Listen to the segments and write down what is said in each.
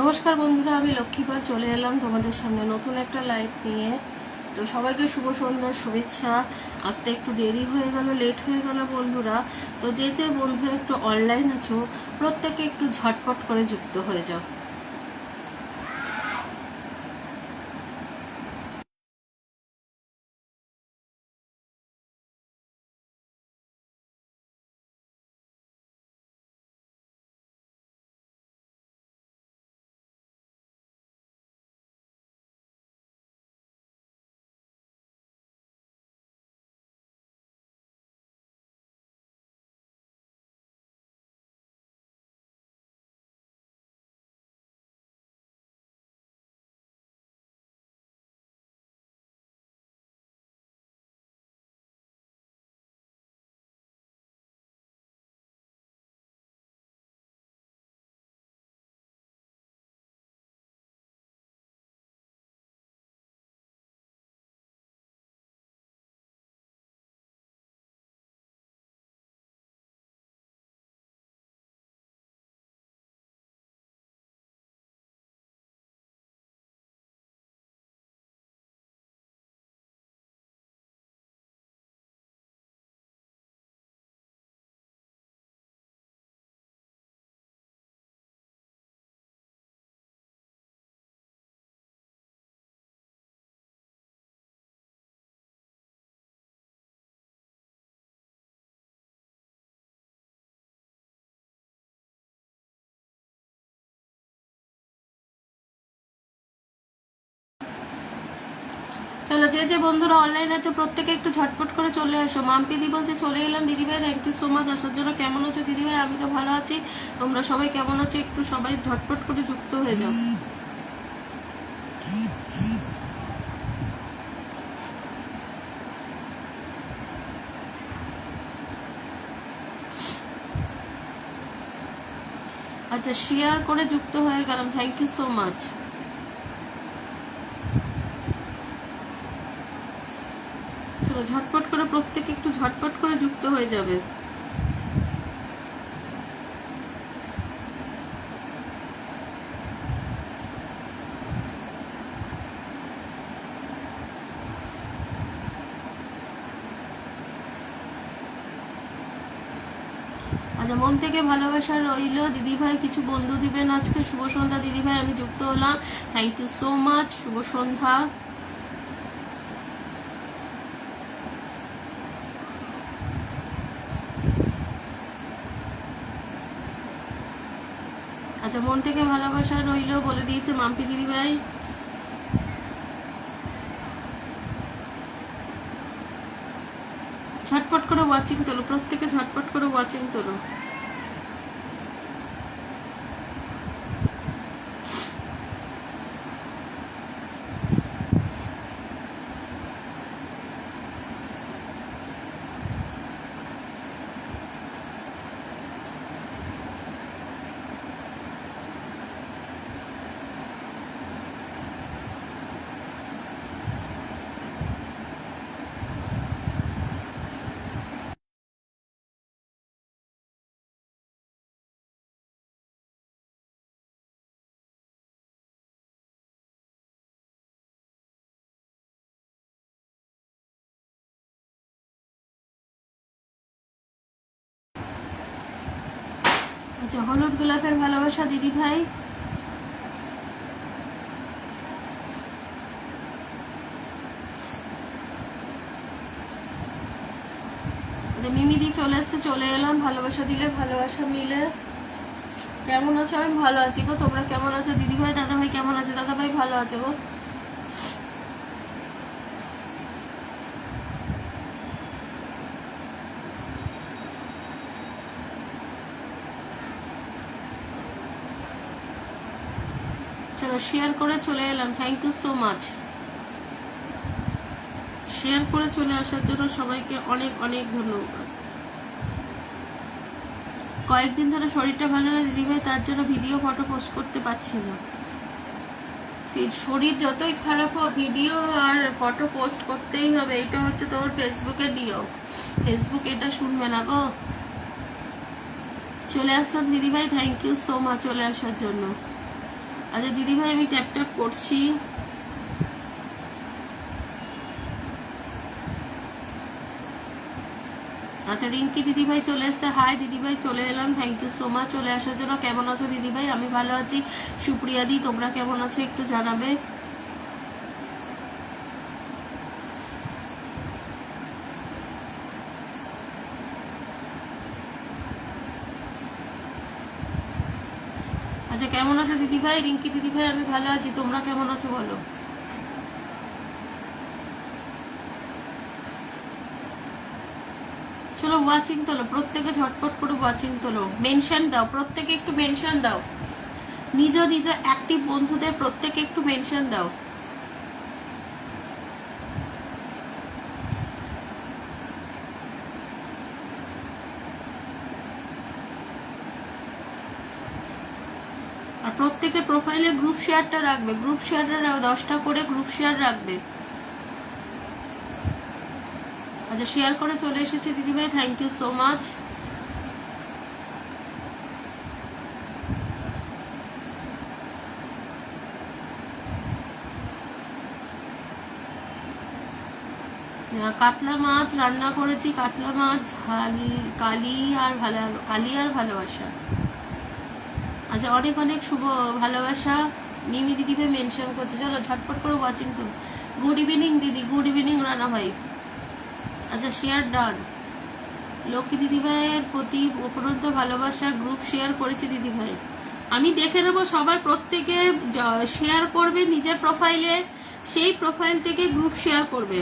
নমস্কার বন্ধুরা, আমি লক্ষ্মীপাল চলে এলাম তোমাদের সামনে নতুন একটা লাইভ নিয়ে। তো সবাইকে শুভ সন্ধ্যার শুভেচ্ছা। আসতে একটু দেরি হয়ে গেল, লেট হয়ে গেল বন্ধুরা। তো যে যে বন্ধুরা একটু অনলাইন আছো, প্রত্যেকে একটু ঝটপট করে যুক্ত হয়ে যাও। চলো, যে যে বন্ধুরা অনলাইন আছো প্রত্যেকে একটু ঝটপট করে চলে আসো। মাম্পিদি বলছে চলে এলাম দিদিভাই, থ্যাংক ইউ সো মাচ আসার জন্য। কেমন আছো দিদিভাই? আমি তো ভালো আছি, তোমরা সবাই কেমন আছো? একটু সবাই ঝটপট করে যুক্ত হয়ে যাও। আচ্ছা, শেয়ার করে যুক্ত হয়ে গেলাম, থ্যাংক ইউ সো মাচ। চলো ঝটপট করে প্রত্যেকে একটু ঝটপট করে যুক্ত হয়ে যাবে। আচ্ছা, মন থেকে ভালোবাসা রইল দিদিভাই, কিছু বন্ধু দিবেন আজকে। শুভ সন্ধ্যা দিদিভাই, আমি যুক্ত হলাম, থ্যাংক ইউ সো মাচ, শুভ সন্ধ্যা। আচ্ছা, মন থেকে ভালোবাসা রইল বলে দিয়েছে মাম্পি দিদিভাই। ঝটপট করে ওয়াচিং তোলো, প্রত্যেকে ঝটপট করে ওয়াচিং তোলো। আচ্ছা, হলুদ গোলাপের ভালোবাসা দিদিভাই। মিমিদি চলে এসছে, চলে এলাম, ভালোবাসা দিলে ভালোবাসা মিলে। কেমন আছো? আমি ভালো আছি গো, তোমরা কেমন আছো? দিদিভাই দাদাভাই কেমন আছে? দাদাভাই ভালো আছে গো। চলো শেয়ার করে চলে এলাম, thank you so much. Share করে চলে আসার জন্য সবাইকে অনেক অনেক ধন্যবাদ। কয়েকদিন ধরে শরীরটা ভালো না দিদিভাই, তার জন্য ভিডিও ফটো পোস্ট করতে পারছি না। শরীর যতই খারাপ হোক, ভিডিও আর ফটো পোস্ট করতেই হবে। এটা হচ্ছে তোমার ফেসবুকের নিয়ম, ফেসবুক এটা শুনবে না গো। চলে আসলাম দিদিভাই, থ্যাংক ইউ সো মাচ চলে আসার জন্য। আচ্ছা দিদিভাই আমি ট্যাপ ট্যাপ করছি। আচ্ছা রিঙ্কি দিদিভাই চলে এসছে। হাই দিদিভাই, চলে এলাম, থ্যাংক ইউ সো মাচ চলে আসার জন্য। কেমন আছো দিদিভাই? আমি ভালো আছি। সুপ্রিয়া দি, তোমরা কেমন আছো একটু জানাবে। আচ্ছা কেমন আছো দিদিভাই? রিঙ্কি দিদিভাই আমি ভালো আছি, তোমরা কেমন আছো বলো। চলো ওয়াচিং তোলো, প্রত্যেকে ঝটপট করে ওয়াচিং তোলো, মেনশন দাও, প্রত্যেকে একটু মেনশন দাও, নিজ নিজ অ্যাক্টিভ বন্ধুদের প্রত্যেকে একটু মেনশন দাও। আর প্রত্যেকের প্রোফাইলে গ্রুপ শেয়ারটা রাখবে, গ্রুপ শেয়ারটা 10টা করে গ্রুপ শেয়ার রাখবে। আচ্ছা শেয়ার করে চলে এসেছে দিদিভাই, থ্যাংক ইউ সো মাচ। কাতলা মাছ রান্না করেছি, কাতলা মাছ কালি আর ভালোবাসা। আচ্ছা অনেক অনেক শুভ ভালোবাসা নিমি দিদিভাই মেনশন করছে। চলো ঝটপট করে ওয়াচিং তো। গুড ইভিনিং দিদি, গুড ইভিনিং রানা ভাই। আচ্ছা শেয়ার ডান। লক্ষ্মী দিদিভাইয়ের প্রতি অপরন্ত ভালোবাসা, গ্রুপ শেয়ার করেছি দিদিভাই। আমি দেখে নেবো সবার, প্রত্যেকে শেয়ার করবে নিজের প্রোফাইলে, সেই প্রোফাইল থেকে গ্রুপ শেয়ার করবে,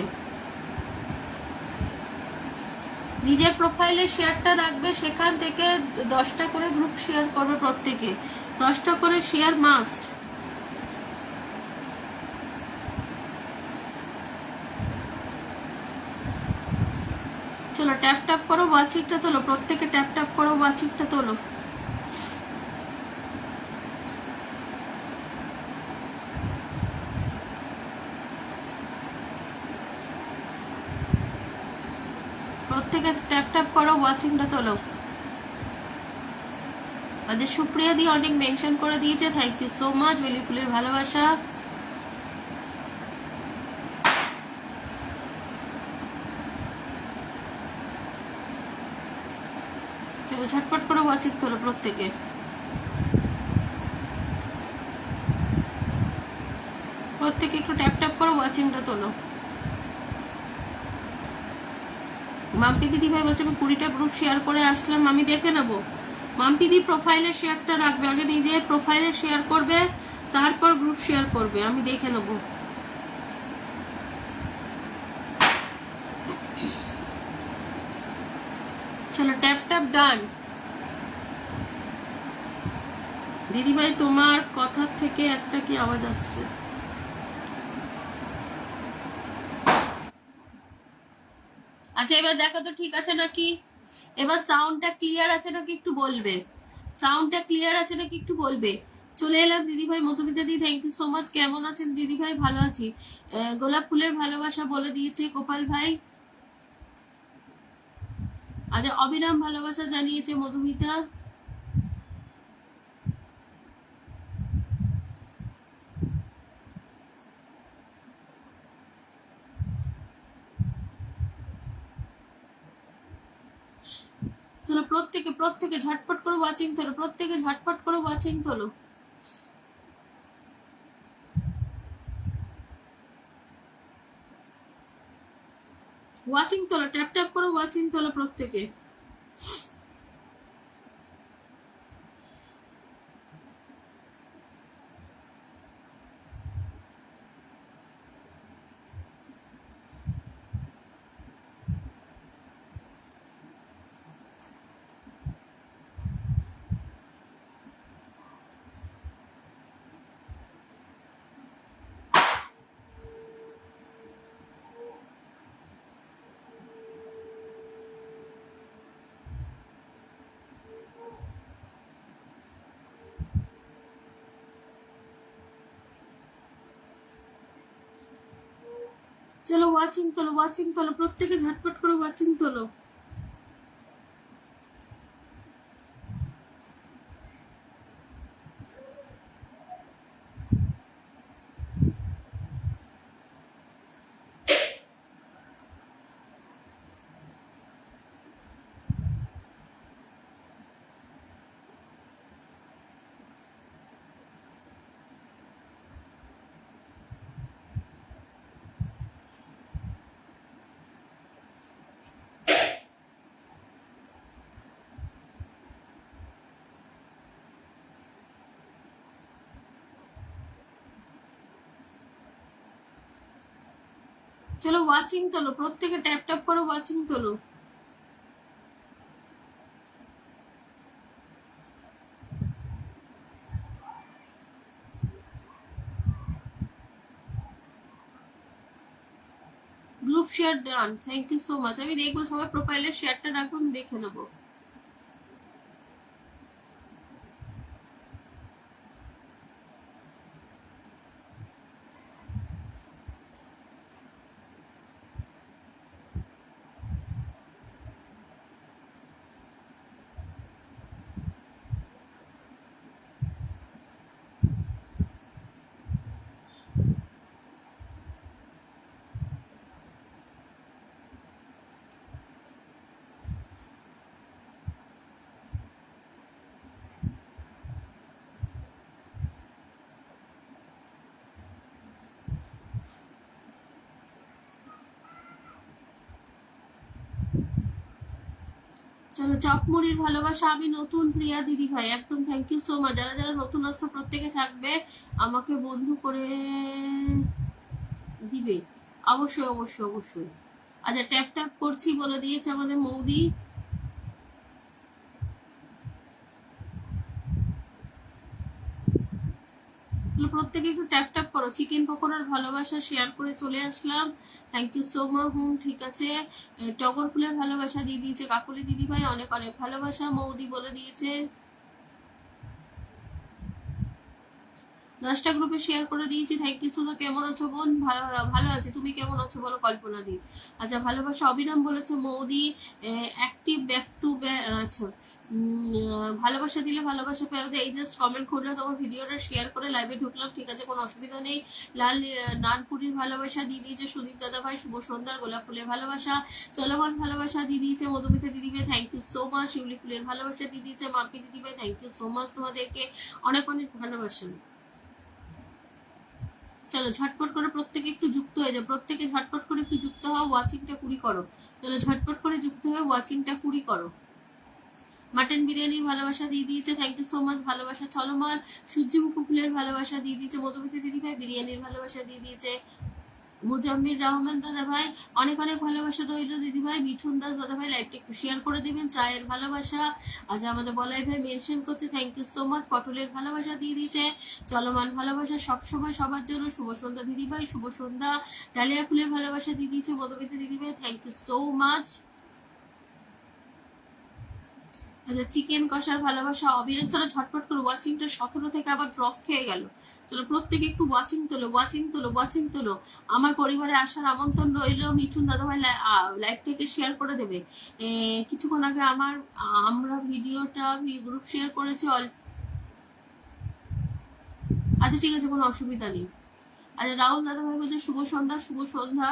নিজের প্রোফাইলে শেয়ারটা রাখবে, সেখান থেকে 10টা করে গ্রুপ শেয়ার করবে, প্রত্যেকে 10টা করে শেয়ার মাস্ট। চলো ট্যাপ ট্যাপ করো, ওয়াচিংটা তোলো, প্রত্যেকে ট্যাপ ট্যাপ করো, ওয়াচিংটা তোলো। প্রত্যেকে ট্যাপ ট্যাপ করো, ওয়াচিংটা তোলো। আমাদের সুপ্রিয়া দি অনেক মেনশন করে দিয়েছে, থ্যাংক ইউ সো মাচ। বেলি ফুলের ভালোবাসা। চলো ঝটপট করে ওয়াচিং তোলো প্রত্যেকে। প্রত্যেকে একটু ট্যাপ ট্যাপ করো, ওয়াচিংটা তোলো। মাম্পি দিদি ভাই বলছে আমি 20টা গ্রুপ শেয়ার করে আসলাম, আমি দেখে নেবো। মাম্পি দি প্রোফাইলে শেয়ারটা রাখবে, আগে নিজের প্রোফাইলে শেয়ার করবে, তারপর গ্রুপ শেয়ার করবে, আমি দেখে নেবো। চলো ট্যাপ ট্যাপ ডান। দিদিভাই তোমার কথা থেকে একটা কি আওয়াজ আসছে? আচ্ছা এবার দেখো তো ঠিক আছে নাকি, এবার সাউন্ডটা ক্লিয়ার আছে নাকি একটু বলবে, সাউন্ডটা ক্লিয়ার আছে নাকি একটু বলবে। চলে এলাম দিদিভাই, মধুমিতা দি থ্যাংক ইউ সো মাচ। কেমন আছেন দিদিভাই? ভালো আছি। গোলাপ ফুলের ভালোবাসা বলে দিয়েছে গোপাল ভাই। আচ্ছা অবিরাম ভালোবাসা জানিয়েছে মধুমিতা। চলো প্রত্যেকে প্রত্যেকে ঝটপট করে ওয়াচিং তোলো, প্রত্যেকে ঝটপট করে ওয়াচিং তোলো। ওয়াচিং তোলো, ট্যাপ ট্যাপ করে ওয়াচিং তোলো প্রত্যেকে। চলো ওয়াচিং তোলো, ওয়াচিং তোলো, প্রত্যেকে ঝটপট করে ওয়াচিং তোলো। চলো ওয়াচিং তোলো, প্রত্যেকে ট্যাপ ট্যাপ করো, ওয়াচিং তোলো। Group share done, thank you so much. আমি দেখবো সবাই প্রোফাইলের শেয়ারটা রাখবো, আমি দেখে নেবো। চলো চপ মুড়ির ভালোবাসা, আমি নতুন প্রিয়া দিদি ভাই, একদম থ্যাংক ইউ সো মাচ। যারা যারা নতুন আসছো প্রত্যেকে থাকবে, আমাকে বন্ধু করে দিবে অবশ্যই অবশ্যই অবশ্যই। আচ্ছা ট্যাপ ট্যাপ করছি বলে দিয়েছে আমাদের মৌদি। প্রত্যেকে একটু ট্যাপ ট্যাপ করো। চিকেন পকোড়ার ভালোবাসা শেয়ার করে চলে আসলাম, থ্যাংক ইউ সো মাচ। ঠিক আছে, টগর ফুলের ভালোবাসা দিয়ে দিয়েছে কাকুলি দিদি ভাই, অনেক অনেক ভালোবাসা। মৌদি বলে দিয়েছে 10টা গ্রুপে শেয়ার করে দিয়েছি, থ্যাংক ইউ সো মাচ। কেমন আছো বোন? ভালো আছি, তুমি কেমন আছো বলো কল্পনা দি। আচ্ছা ভালোবাসা অবিরাম বলেছে মৌদি, অ্যাক্টিভ ব্যাক টু আচ্ছা ভালোবাসা দিলে ভালোবাসা পেয়ে, এই জাস্ট কমেন্ট করলে তোমার ভিডিওটা শেয়ার করে লাইভে ঢুকলাম, ঠিক আছে কোনো অসুবিধা নেই। লাল নানপুরির ভালোবাসা দিয়ে দিয়েছে সুদীপ দাদা ভাই, শুভ সন্ধ্যার গোলাপ ফুলের ভালোবাসা, চলমান ভালোবাসা দিয়ে দিয়েছে মধুমিতা দিদি ভাই, থ্যাংক ইউ সো মাচ। শিউলি ফুলের ভালোবাসা দিয়ে দিয়েছে মাম্পি দিদি ভাই, থ্যাংক ইউ সো মাচ তোমাদেরকে, অনেক অনেক ভালোবাসা। চলো ঝটপট করে প্রত্যেকে একটু যুক্ত হয়ে যাও, প্রত্যেকে ঝটপট করে একটু যুক্ত হও, ওয়াচিংটা 20 করো। চলো ঝটপট করে যুক্ত হয়ে ওয়াচিংটা 20 করো। মাটন বিরিয়ানির ভালোবাসা দিয়ে দিয়েছে, থ্যাংক ইউ সো মাচ ভালোবাসা। চলমান সূর্যমুখী ফুলের ভালোবাসা দিয়ে দিয়েছে মধুমিতা দিদি ভাই, বিরিয়ানির ভালোবাসা দিয়ে দিয়েছে মুজাম্মির রহমান দাদা ভাই, অনেক অনেক ভালোবাসা রইল দিদি ভাই। মিঠুন দাস দাদা ভাই লাইভটা একটু শেয়ার করে দিবেন, চায়ের ভালোবাসা। আজ আমাদের বলাই ভাই মেনশন করছে, থ্যাংক ইউ সো মাচ। পটলের ভালোবাসা দিয়ে দিয়েছে, চলমান ভালোবাসা সব সময় সবার জন্য, শুভ সন্ধ্যা দিদি ভাই, শুভ সন্ধ্যা। ডালিয়া ফুলের ভালোবাসা দিয়ে দিয়েছে মধুমিতা দিদি ভাই, থ্যাংক ইউ সো মাচ। আচ্ছা চিকেন কষার ভালোবাসা অবিরাম, চলো ঝটপট করে ওয়াচিংটা 17 থেকে আবার ড্রপ খেয়ে গেল। চলো প্রত্যেকে একটু ওয়াচিং তোলো, ওয়াচিং তোলো, ওয়াচিং তোলো। আমার পরিবারে আসার আমন্ত্রণ রইল, মিঠুন দাদা ভাই লাইভটাকে শেয়ার করে দেবে। কিছুক্ষণ আগে আমরা ভিডিওটা গ্রুপ শেয়ার করেছি আচ্ছা ঠিক আছে কোনো অসুবিধা নেই। আচ্ছা রাহুল দাদা ভাই বলছে শুভ সন্ধ্যা, শুভ সন্ধ্যা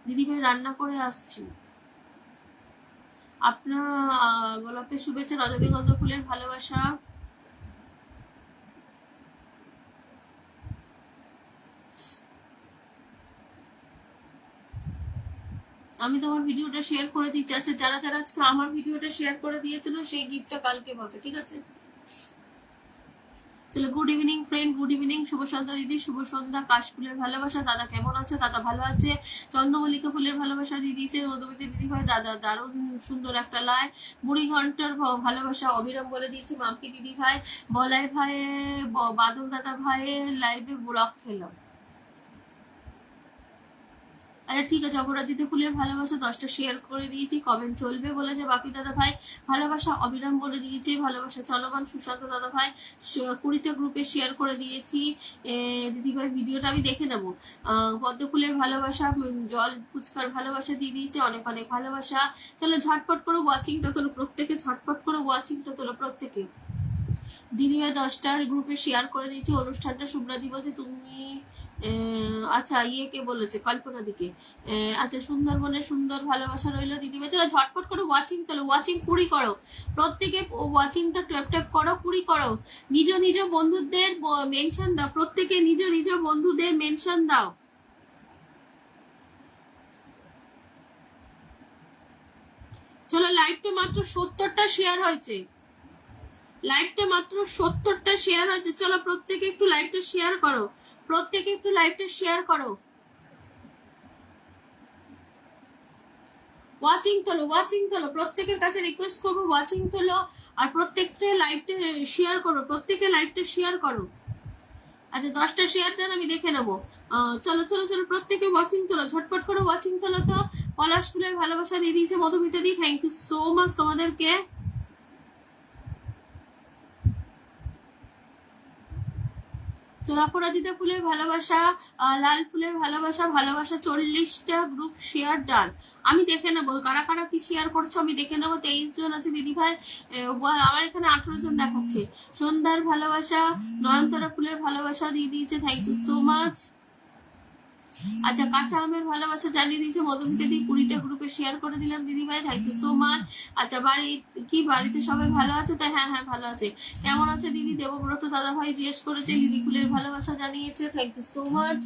দিদি ভাই, রান্না করে আসছি। আপনার গোলাপের শুভেচ্ছা, রজনীগন্ধা ফুলের ভালোবাসা। আমি তোমার ভিডিওটা শেয়ার করে দিচ্ছি। আচ্ছা যারা যারা আজকে আমার ভিডিওটা শেয়ার করে দিয়েছিল সেই গিফটটা কালকে পাবে, ঠিক আছে। চলো good evening friend, good evening, শুভ সন্ধ্যা দিদি, শুভ সন্ধ্যা। কাশ ফুলের ভালোবাসা, দাদা কেমন আছে? দাদা ভালো আছে। চন্দ্রমল্লিকা ফুলের ভালোবাসা দিয়ে দিয়েছে মধুমিতা দিদি ভাই, দাদা দারুণ সুন্দর একটা লাই। বুড়ি ঘন্টার ভালোবাসা অবিরাম বলে দিয়েছে মাম্পি দিদি ভাই। বলাই ভাই, বাদল দাদা ভাইয়ের লাইভে ব্লক খেলাম। আচ্ছা ঠিক আছে, অপরাজিতা ফুলের ভালোবাসা 10টা শেয়ার করে দিয়েছি, কমেন্ট চলবে বলেছে বাপি দাদা ভাই। ভালোবাসা অবিরাম বলে দিয়েছি, ভালোবাসা চলমান সুশান্ত দাদা ভাই 20টা গ্রুপে শেয়ার করে দিয়েছি। দিদি ভাই ভিডিওটা আমি দেখে নেবো। পদ্ম ফুলের ভালোবাসা, জল ফুচকার ভালোবাসা দিয়ে দিয়েছে, অনেক অনেক ভালোবাসা। চলো ঝটপট করে ওয়াচিংটা তোলো, প্রত্যেকে ঝটপট করে ওয়াচিংটা তোলো প্রত্যেকে। দিদিভাই 10টার গ্রুপে শেয়ার করে দিয়েছি অনুষ্ঠানটা। শুভ্রাদি বলছে তুমি আচ্ছা কে বলেছে? কল্পনা দিকে। আচ্ছা সুন্দরবনের সুন্দর ভালোবাসা রইলো দিদিভাই। চলো ঝটপট করে ওয়াচিং তোলো, ওয়াচিং 20 করো প্রত্যেকে, ওয়াচিংটা ট্যাপ ট্যাপ করো, 20 করো। নিজ নিজ বন্ধুদের মেনশন দাও, প্রত্যেকে নিজ নিজ বন্ধুদের মেনশন দাও। চলো লাইভটা মাত্র 70টা শেয়ার হয়েছে, লাইভটা মাত্র 70টা শেয়ার হয়েছে। চলো প্রত্যেকে একটু লাইভটা শেয়ার করো, প্রত্যেকে একটু লাইভটা শেয়ার করো। ওয়াচিং তোলো, প্রত্যেকের কাছে রিকোয়েস্ট করবো ওয়াচিং তোলো, আর প্রত্যেকটা লাইভটা শেয়ার করো, প্রত্যেকে লাইভটা শেয়ার করো। আচ্ছা 10টা শেয়ার দেন, আমি দেখে নেবো। চলো চলো চলো, প্রত্যেকে ওয়াচিং তোলো, ঝটপট করে ওয়াচিং তোলো। তো পলাশ ফুলের ভালোবাসা দিয়ে দিয়েছে মধুমিতা দি, থ্যাংক ইউ সো মাচ তোমাদেরকে। অপরাজিতা ফুলের ভালোবাসা, লাল ফুলের ভালোবাসা, ভালোবাসা 40টা গ্রুপ শেয়ার ডান। আমি দেখে নেবো কারা কারা কি শেয়ার করছো, আমি দেখে নেবো। 23 জন আছে দিদি ভাই, আমার এখানে 18 জন দেখাচ্ছে। সন্ধ্যার ভালোবাসা, নয়নতারা ফুলের ভালোবাসা দিয়ে দিয়েছে, থ্যাংক ইউ সো মাচ। আচ্ছা কাঁচা আমের ভালোবাসা জানিয়ে দিয়েছে মধুমিতা দি, 20টা গ্রুপে শেয়ার করে দিলাম দিদি ভাই, থ্যাংক ইউ সো মাচ। আচ্ছা বাড়িতে সবাই ভালো আছে? তাই হ্যাঁ হ্যাঁ ভালো আছে। কেমন আছে দিদি? দেবব্রত দাদা ভাই জিজ্ঞেস করেছে, লিলি ফুলের ভালোবাসা জানিয়েছে, থ্যাংক ইউ সো মাচ।